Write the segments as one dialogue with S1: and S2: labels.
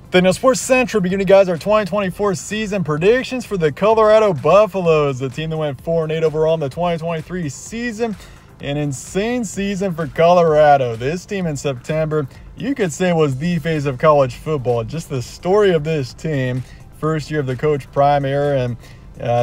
S1: The No Sports Central beginning, guys, our 2024 season predictions for the Colorado Buffaloes, the team that went 4-8 overall in the 2023 season. An insane season for Colorado. This team in September, you could say, was the face of college football. Just the story of this team, first year of the Coach Prime era, and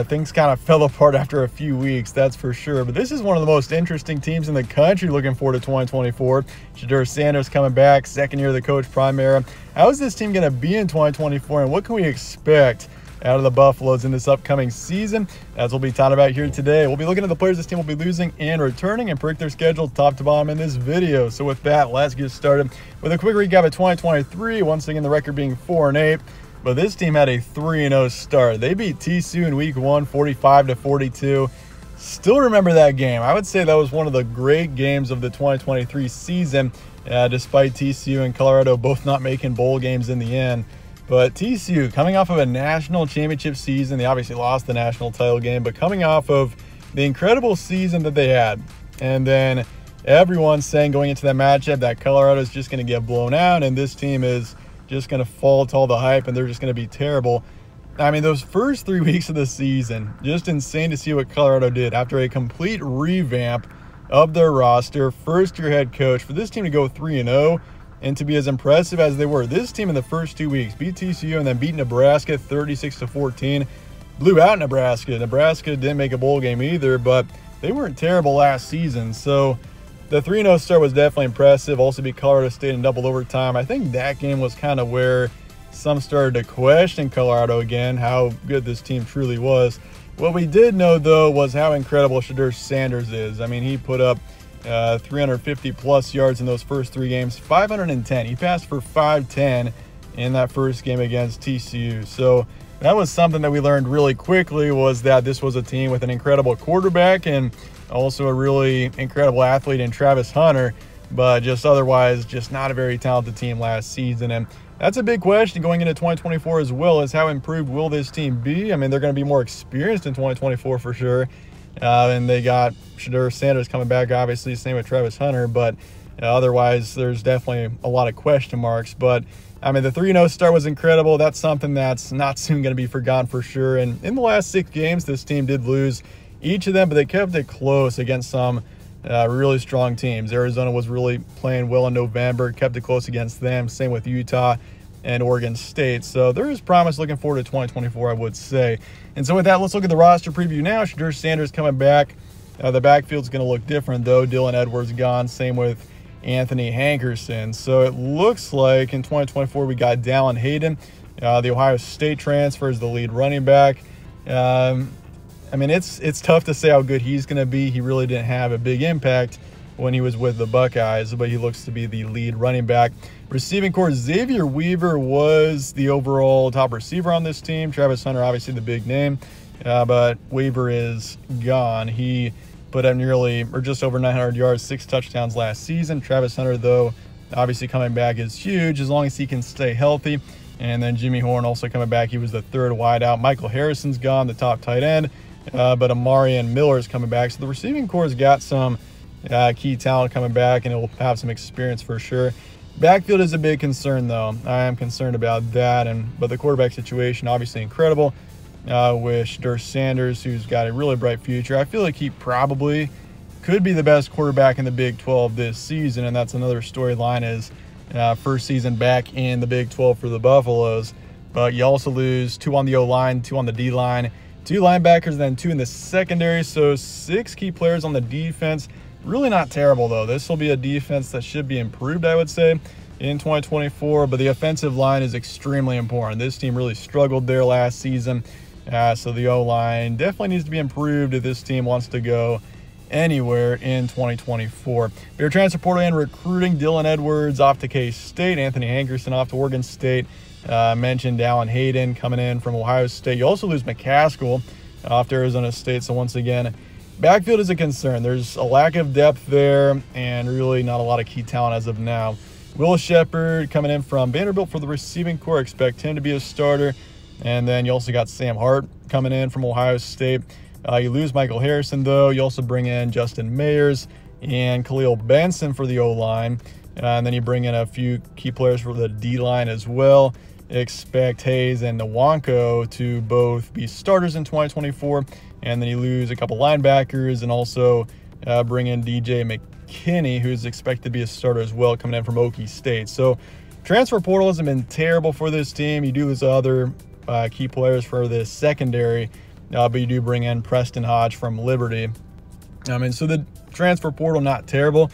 S1: things kind of fell apart after a few weeks, that's for sure. But this is one of the most interesting teams in the country looking forward to 2024. Shedeur Sanders coming back, second year of the Coach Prime era. How is this team going to be in 2024, and what can we expect out of the Buffaloes in this upcoming season? As we'll be talking about here today. We'll be looking at the players this team will be losing and returning and predict their schedule top to bottom in this video. So with that, let's get started with a quick recap of 2023. Once again, the record being 4-8. But this team had a 3-0 start. They beat TCU in week 1, 45-42. Still remember that game. I would say that was one of the great games of the 2023 season, despite TCU and Colorado both not making bowl games in the end. But TCU, coming off of a national championship season, they obviously lost the national title game, but coming off of the incredible season that they had. And then everyone's saying going into that matchup that Colorado is just going to get blown out, and this team is just going to fall to all the hype, and they're just going to be terrible. I mean, those first 3 weeks of the season, just insane to see what Colorado did after a complete revamp of their roster. First-year head coach, for this team to go 3-0 and to be as impressive as they were. This team in the first 2 weeks beat TCU and then beat Nebraska 36-14. Blew out Nebraska. Nebraska didn't make a bowl game either, but they weren't terrible last season. So the 3-0 start was definitely impressive. Also beat Colorado State in double overtime. I think that game was kind of where some started to question Colorado again, how good this team truly was. What we did know, though, was how incredible Shedeur Sanders is. I mean, he put up 350-plus yards in those first 3 games, 510. He passed for 510 in that first game against TCU. So that was something that we learned really quickly, was that this was a team with an incredible quarterback and also a really incredible athlete in Travis Hunter, but just otherwise just not a very talented team last season. And that's a big question going into 2024 as well, is how improved will this team be? I mean, they're going to be more experienced in 2024 for sure. And they got Shedeur Sanders coming back, obviously, same with Travis Hunter, but otherwise there's definitely a lot of question marks. But I mean, the 3-0 start was incredible. That's something that's not soon going to be forgotten for sure. And in the last 6 games, this team did lose each of them, but they kept it close against some really strong teams. Arizona was really playing well in November, kept it close against them. Same with Utah and Oregon State. So there is promise looking forward to 2024, I would say. And so with that, let's look at the roster preview now. Shedeur Sanders coming back. The backfield's going to look different, though. Dylan Edwards gone. Same with Anthony Hankerson. So it looks like in 2024 we got Dallan Hayden, the Ohio State transfer, as the lead running back. I mean, it's tough to say how good he's going to be. He really didn't have a big impact when he was with the Buckeyes, but he looks to be the lead running back. Receiving corps, Xavier Weaver was the overall top receiver on this team. Travis Hunter, obviously the big name, but Weaver is gone. He put up nearly, or just over 900 yards, 6 touchdowns last season. Travis Hunter, though, obviously coming back is huge as long as he can stay healthy. And then Jimmy Horn also coming back. He was the third wideout. Michael Harrison's gone, the top tight end. But Amarian Miller is coming back. So the receiving corps has got some key talent coming back, and it will have some experience for sure. Backfield is a big concern, though. I am concerned about that. But the quarterback situation, obviously incredible, with Shedeur Sanders, who's got a really bright future. I feel like he probably could be the best quarterback in the Big 12 this season, and that's another storyline, is first season back in the Big 12 for the Buffaloes. But you also lose 2 on the O-line, 2 on the D-line, 2 linebackers, and then 2 in the secondary. So 6 key players on the defense. Really not terrible, though. This will be a defense that should be improved, I would say, in 2024. But the offensive line is extremely important. This team really struggled there last season. So the O-line definitely needs to be improved if this team wants to go anywhere in 2024. Your transfer portal and recruiting, Dylan Edwards off to K-State, Anthony Hankerson off to Oregon State. Mentioned Dallan Hayden coming in from Ohio State. You also lose McCaskill off to Arizona State. So once again, backfield is a concern. There's a lack of depth there and really not a lot of key talent as of now. Will Sheppard coming in from Vanderbilt for the receiving corps. Expect him to be a starter. And then you also got Sam Hart coming in from Ohio State. You lose Michael Harrison, though. You also bring in Justin Mayers and Khalil Benson for the O-line. And then you bring in a few key players for the D-line as well. Expect Hayes and Nwankwo to both be starters in 2024. And then you lose a couple linebackers and also bring in DJ McKinney, who's expected to be a starter as well, coming in from Okie State. So transfer portal hasn't been terrible for this team. You do lose other key players for the secondary, but you do bring in Preston Hodge from Liberty. So the transfer portal, not terrible.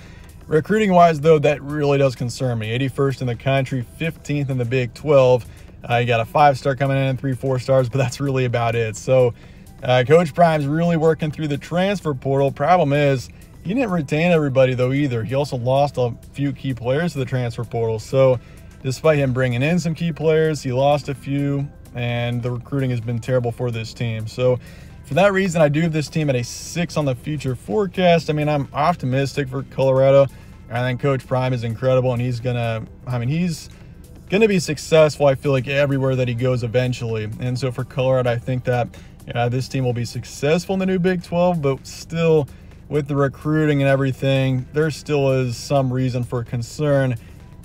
S1: Recruiting-wise, though, that really does concern me. 81st in the country, 15th in the Big 12. You got a 5-star coming in, 3 4-stars, but that's really about it. So Coach Prime's really working through the transfer portal. Problem is, he didn't retain everybody, though, either. He also lost a few key players to the transfer portal. So despite him bringing in some key players, he lost a few, and the recruiting has been terrible for this team. So for that reason, I do have this team at a 6 on the future forecast. I'm optimistic for Colorado. I think Coach Prime is incredible, and he's gonna be successful, I feel like, everywhere that he goes eventually. And so for Colorado, I think that this team will be successful in the new Big 12, but still with the recruiting and everything, there still is some reason for concern.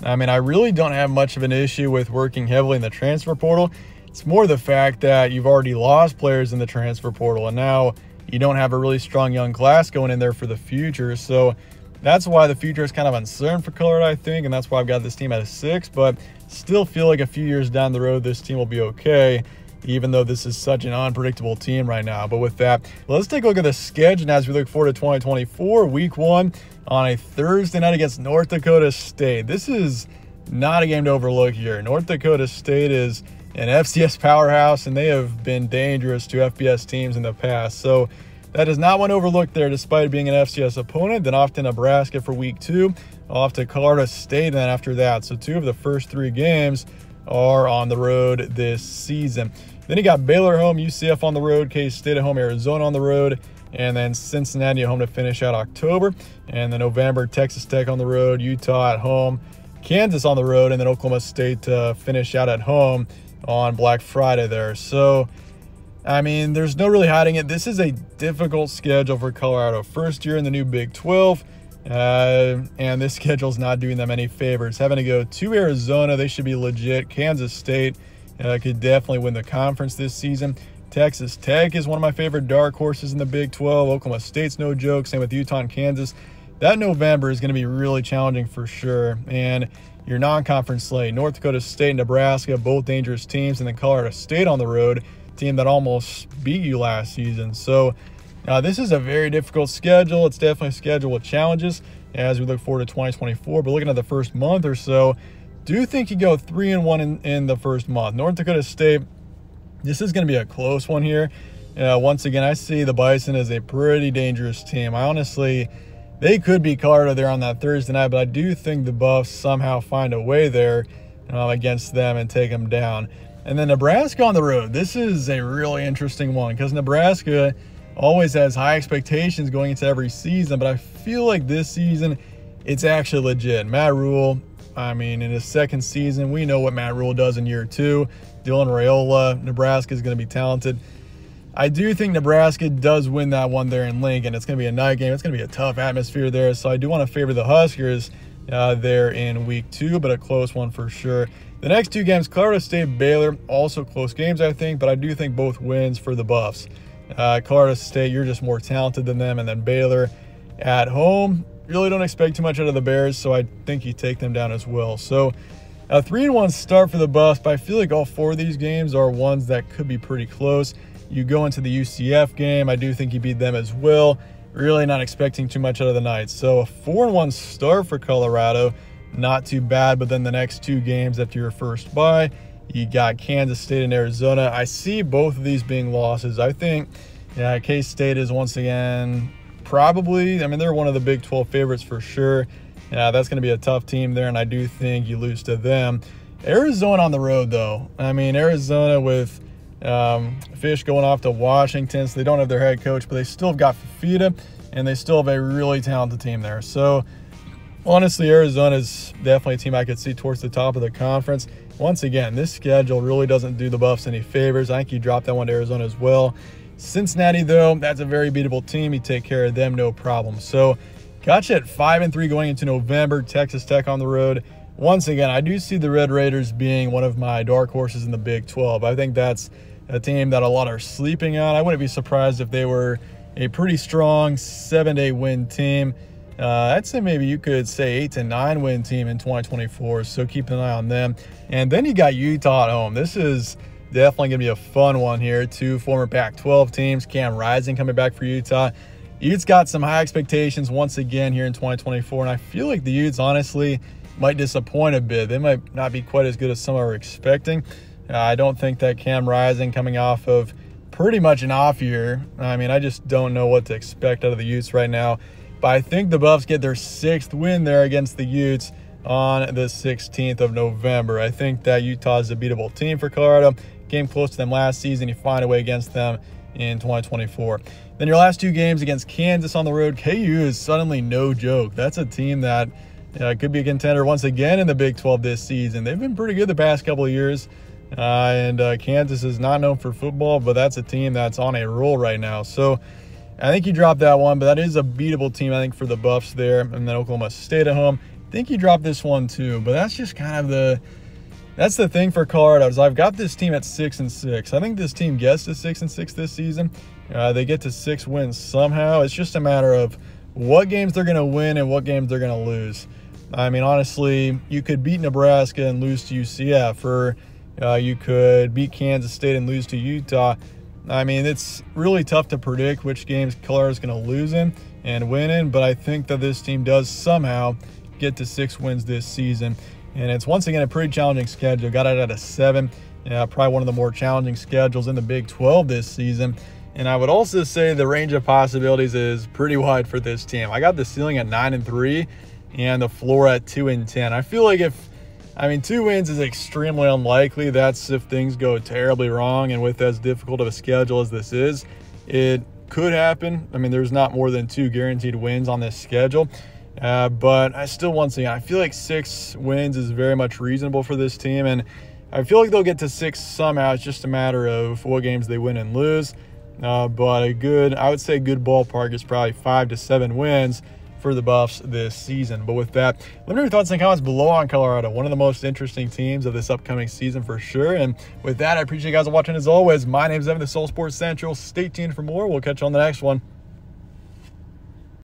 S1: I really don't have much of an issue with working heavily in the transfer portal. It's more the fact that you've already lost players in the transfer portal, and now you don't have a really strong young class going in there for the future. So that's why the future is kind of uncertain for Colorado, I think, and that's why I've got this team at a 6, but still feel like a few years down the road, this team will be okay, even though this is such an unpredictable team right now. But with that, let's take a look at the schedule as we look forward to 2024, Week 1 on a Thursday night against North Dakota State. This is not a game to overlook here. North Dakota State is an FCS powerhouse, and they have been dangerous to FBS teams in the past. So that is not one to overlook there, despite being an FCS opponent. Then off to Nebraska for Week 2, off to Colorado State, and then after that. So 2 of the first 3 games are on the road this season. Then you got Baylor home, UCF on the road, K-State at home, Arizona on the road, and then Cincinnati at home to finish out October. And then November, Texas Tech on the road, Utah at home, Kansas on the road, and then Oklahoma State to finish out at home on Black Friday there. So there's no really hiding it. This is a difficult schedule for Colorado. First year in the new Big 12, and this schedule's not doing them any favors. Having to go to Arizona, they should be legit. Kansas State could definitely win the conference this season. Texas Tech is one of my favorite dark horses in the Big 12. Oklahoma State's no joke. Same with Utah and Kansas. That November is going to be really challenging for sure. And your non-conference slate, North Dakota State and Nebraska, both dangerous teams, and then Colorado State on the road, team that almost beat you last season. So this is a very difficult schedule. It's definitely a schedule with challenges as we look forward to 2024. But looking at the first month or so, do think you go 3-1 in the first month. North Dakota State, this is going to be a close one here. Once again, I see the Bison as a pretty dangerous team. They could beat Colorado there on that Thursday night, but I do think the Buffs somehow find a way there against them and take them down. And then Nebraska on the road. This is a really interesting one because Nebraska always has high expectations going into every season, but I feel like this season it's actually legit. Matt Rule, in his second season, we know what Matt Rule does in year 2. Dylan Raiola, Nebraska is going to be talented. I do think Nebraska does win that one there in Lincoln. It's going to be a night game. It's going to be a tough atmosphere there. So I do want to favor the Huskers there in Week 2, but a close one for sure. The next 2 games, Colorado State, Baylor, also close games, I think, but I do think both wins for the Buffs. Colorado State, you're just more talented than them, and then Baylor at home. Really don't expect too much out of the Bears, so I think you take them down as well. So a 3-1 start for the Buffs, but I feel like all 4 of these games are ones that could be pretty close. You go into the UCF game, I do think you beat them as well. Really not expecting too much out of the Knights. So a 4-1 start for Colorado, not too bad, but then the next 2 games after your first bye, you got Kansas State and Arizona. I see both of these being losses. I think K-State is once again probably, they're one of the Big 12 favorites for sure. That's going to be a tough team there, and I do think you lose to them. Arizona on the road, though. Arizona with Fish going off to Washington, so they don't have their head coach, but they still have got Fifita, and they still have a really talented team there. So honestly, Arizona is definitely a team I could see towards the top of the conference. Once again, this schedule really doesn't do the Buffs any favors. I think you drop that one to Arizona as well. Cincinnati, though, that's a very beatable team. You take care of them, no problem. So Got you at 5-3 going into November. Texas Tech on the road. Once again, I do see the Red Raiders being one of my dark horses in the Big 12. I think that's a team that a lot are sleeping on. I wouldn't be surprised if they were a pretty strong 7-8 win team. I'd say maybe you could say 8-9 win team in 2024, so keep an eye on them. And then you got Utah at home. This is definitely going to be a fun one here. Two former Pac-12 teams, Cam Rising coming back for Utah. Utes got some high expectations once again here in 2024, and I feel like the Utes honestly might disappoint a bit. They might not be quite as good as some are expecting. I don't think that Cam Rising, coming off of pretty much an off year, I mean, I just don't know what to expect out of the Utes right now. But I think the Buffs get their 6th win there against the Utes on the 16th of November. I think that Utah is a beatable team for Colorado. Came close to them last season. You find a way against them in 2024. Then your last 2 games against Kansas on the road. KU is suddenly no joke. That's a team that could be a contender once again in the Big 12 this season. They've been pretty good the past couple of years. And Kansas is not known for football, but that's a team that's on a roll right now. So I think you dropped that one, but that is a beatable team, I think, for the Buffs there. And then Oklahoma State at home. I think you dropped this one too, but that's just kind of that's the thing for Colorado. Is I've got this team at 6-6. I think this team gets to 6-6 this season. They get to 6 wins somehow. It's just a matter of what games they're going to win and what games they're going to lose. I mean, honestly, you could beat Nebraska and lose to UCF, or you could beat Kansas State and lose to Utah. I mean, it's really tough to predict which games Colorado is going to lose in and win in, but I think that this team does somehow get to 6 wins this season. And it's once again a pretty challenging schedule. Got it at a 7. Probably one of the more challenging schedules in the Big 12 this season. And I would also say the range of possibilities is pretty wide for this team. I got the ceiling at 9-3 and the floor at 2-10. I feel like 2 wins is extremely unlikely. That's if things go terribly wrong, and with as difficult of a schedule as this is, it could happen. I mean, there's not more than 2 guaranteed wins on this schedule. But I still, once again, I feel like 6 wins is very much reasonable for this team, and I feel like they'll get to 6 somehow. It's just a matter of what games they win and lose. But I would say a good ballpark is probably 5 to 7 wins for the Buffs this season. But with that, let me know your thoughts and comments below on Colorado. One of the most interesting teams of this upcoming season for sure. And with that, I appreciate you guys watching as always. My name is Evan, the Soul Sports Central. Stay tuned for more. We'll catch you on the next one.